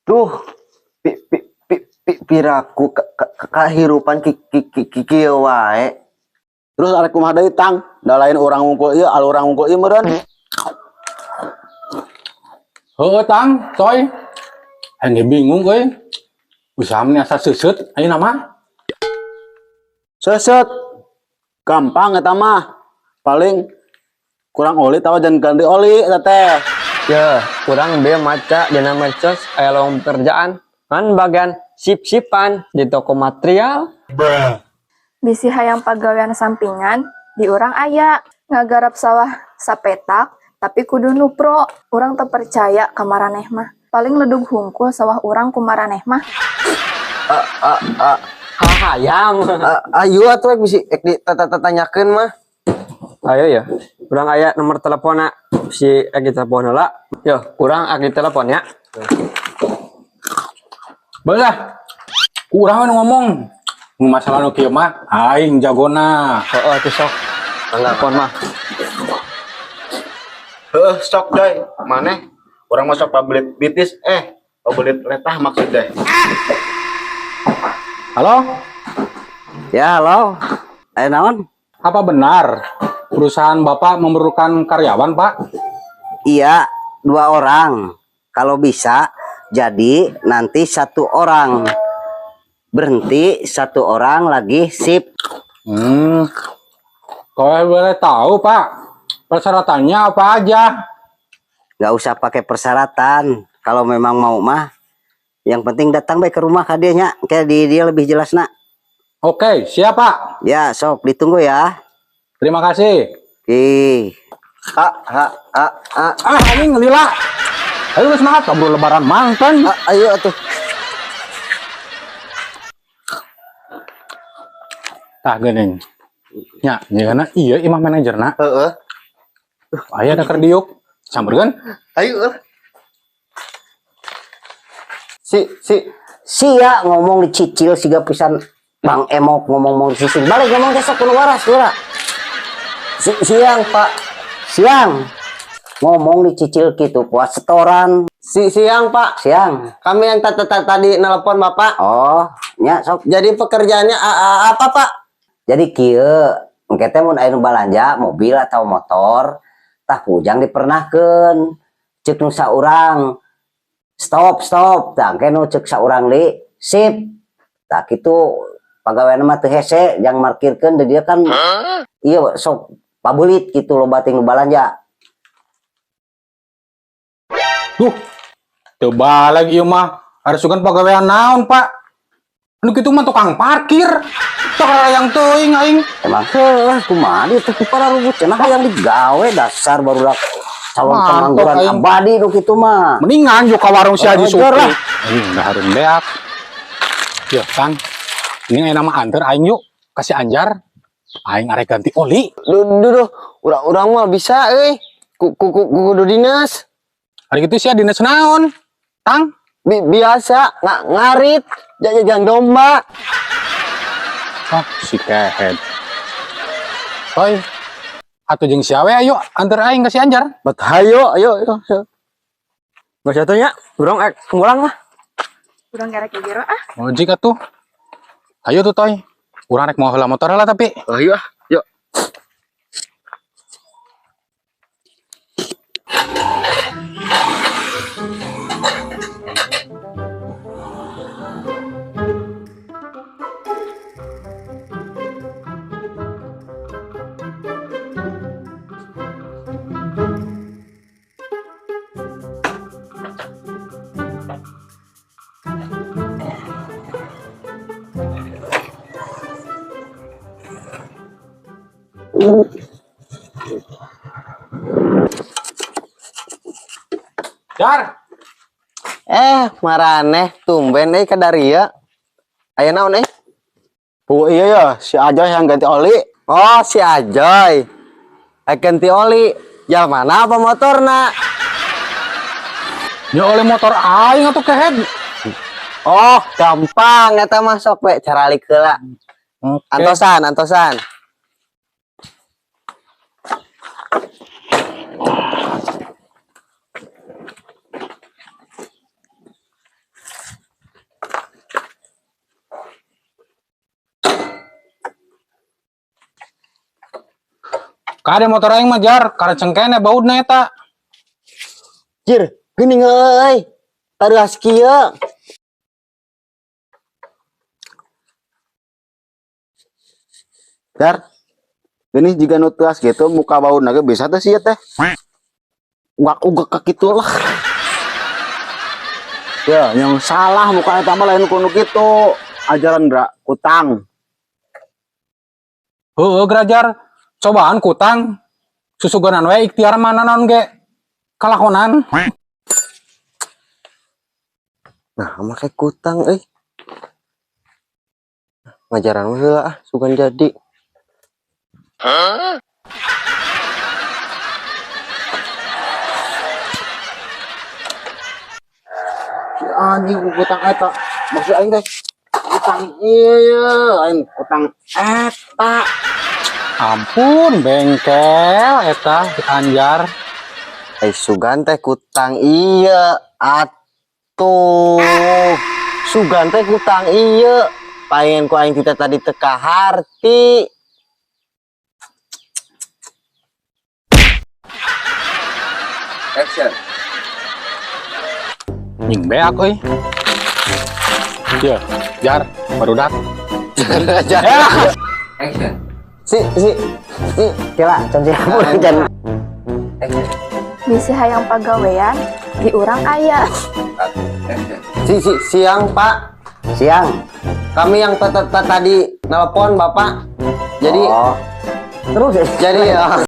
Duh, piraku kahirupan kieu wae. Terus arek kumaha deui tang? Da lain urang ngungkul ieu, al urang ngungkul ieu meureun. Heueuh tang, coy. Henge bingung euy. Usaha asa seuseut ayeuna mah. Seuseut. Gampang eta mah. Paling kurang oli tawa jangan ganti oli eta teh. Ya, kurang be maca dina medsos aya lowongan pekerjaan kan bagian sip-sipan di toko material. Bisi hayang pagawean sampingan di urang aya ngagarap sawah sapetak tapi kudu nupro urang teu percaya ka maraneh mah paling ledug hungkul sawah urang ku maraneh mah. Hayam. Ayo atuh bisi ditanyakeun mah. Ayo ya, urang aya nomor teleponna si agi telepon heula. Yo, urang agi telepon ya. Belah. Urang ngomong. Nu masalah nu kieu mah aing jagona. Heeh, teh sok. Telepon mah. Heuh, sok coy. Maneh urang masuk pabelit bitis pabelit letah maksud teh. Halo? Ya, halo. Aya naon? Apa benar perusahaan Bapak memerlukan karyawan, Pak? Iya, 2 orang. Kalau bisa, jadi nanti 1 orang. Berhenti 1 orang lagi sip. Kalau boleh tahu, Pak, persyaratannya apa aja? Gak usah pakai persyaratan. Kalau memang mau mah, yang penting datang baik ke rumah kadianya. Kayak dia lebih jelas nak. Oke, siap, Pak. Ya, sok ditunggu ya. Terima kasih. Ih. Ini ngelila. Ayo semangat, kabur lebaran mantan. Ayo atuh. Tah geuning. Nya, nyeuna ieu imah manajerna. Heeh. Aya da keur diuk. Sampeurkeun. Ayo. Sia ngomong dicicil siga pisan Bang Emok ngomong mau sising. Balik ngomong besok kudu waras heula. Siang, Pak. Siang. Ngomong dicicil gitu puas setoran. Siang Pak, Siang. kami yang tadi nelpon Bapak. Oh, nya sok. Jadi pekerjaannya apa Pak? Jadi kieu engke teh mun aya nu balanja mobil atau motor tah pujang dipernahkeun. Ceuk nu saurang. Stop. Tah engke nu ceuk saurang deui sip. Tah kitu pagaweana mah teu hese jang markirkeun da dia kan ieu sok pabelit gitu loba ting nu balanja. Duh. Teu balik ieu mah. Hareusukeun pagawean naon, Pak? Nu kitu mah tukang parkir. Tah yang teuing aing. Emang heuh kumaha dieu teh para rubut cenah hayang digawe dasar barudak calon Mantap, pengangguran aing. abadi nu kitu mah. Mendingan yuk ke warung si Haji Wajar Supri. lah. Aing udah harum beak. Yuk, Kang. Ini yang nama anter aing yuk. Kasih anjar. Aing arek ganti oli. Duh, urang mah bisa kudu dinas. Hari itu sih dinas naon. Tang. Biasa ngarit jajan domba. Oh, si kehead. Oi. Atuh jeung si awe ayo anter aing kasih anjar. Bet hayo, ayo. Geus atuh nya, urang mulang mah. Urang garek gero Ojik atuh. Ayo tuh toy. Urang rek mau heula motor heula tapi. Ayo yuk. Jar. Maraneh tumben ka Daria. Aya naon Iya ya, si Ajoy yang ganti oli. Oh, si Ajoy. Ganti oli. Ya mana apa motorna? Ya oleh motor aing atuh kehead. Oh, gampang eta mah sok we caralik heula. Oke. Antosan. Kada motor aing mah jar, karena cengkene baudna eta. Jir, geuning euy. Taruas kieu. Dar, ini jika nutuas gitu muka bau naga bisa tuh sih teh. Ugak kitu lah. Ya, yang salah muka eta mah lain kuno gitu. Ajaran dra utang. Heueuh grajar, cobaan kutang. Susuganan we ikhtiar mana naon ge. Kalakonan. Nah, make kutang euy. Ngajaran mah heula ah, sugan jadi. Si anjing utang eta. Maksud aing teh utang iya, aing utang eta. Ampun, bengkel eta si Anjar. Sugan teh kutang iya atuh. Sugan teh kutang iya. Pengen ku aing kita tadi teka harti. Action. Nying beak euy. Iya, jar, barudak. Action. Si Kira contoh aku jangan. Action. Bisi hayang pagawean di urang aya. siang Pak. Siang. Kami yang tadi nelpon Bapak. Jadi Oh. Terus ya. jadi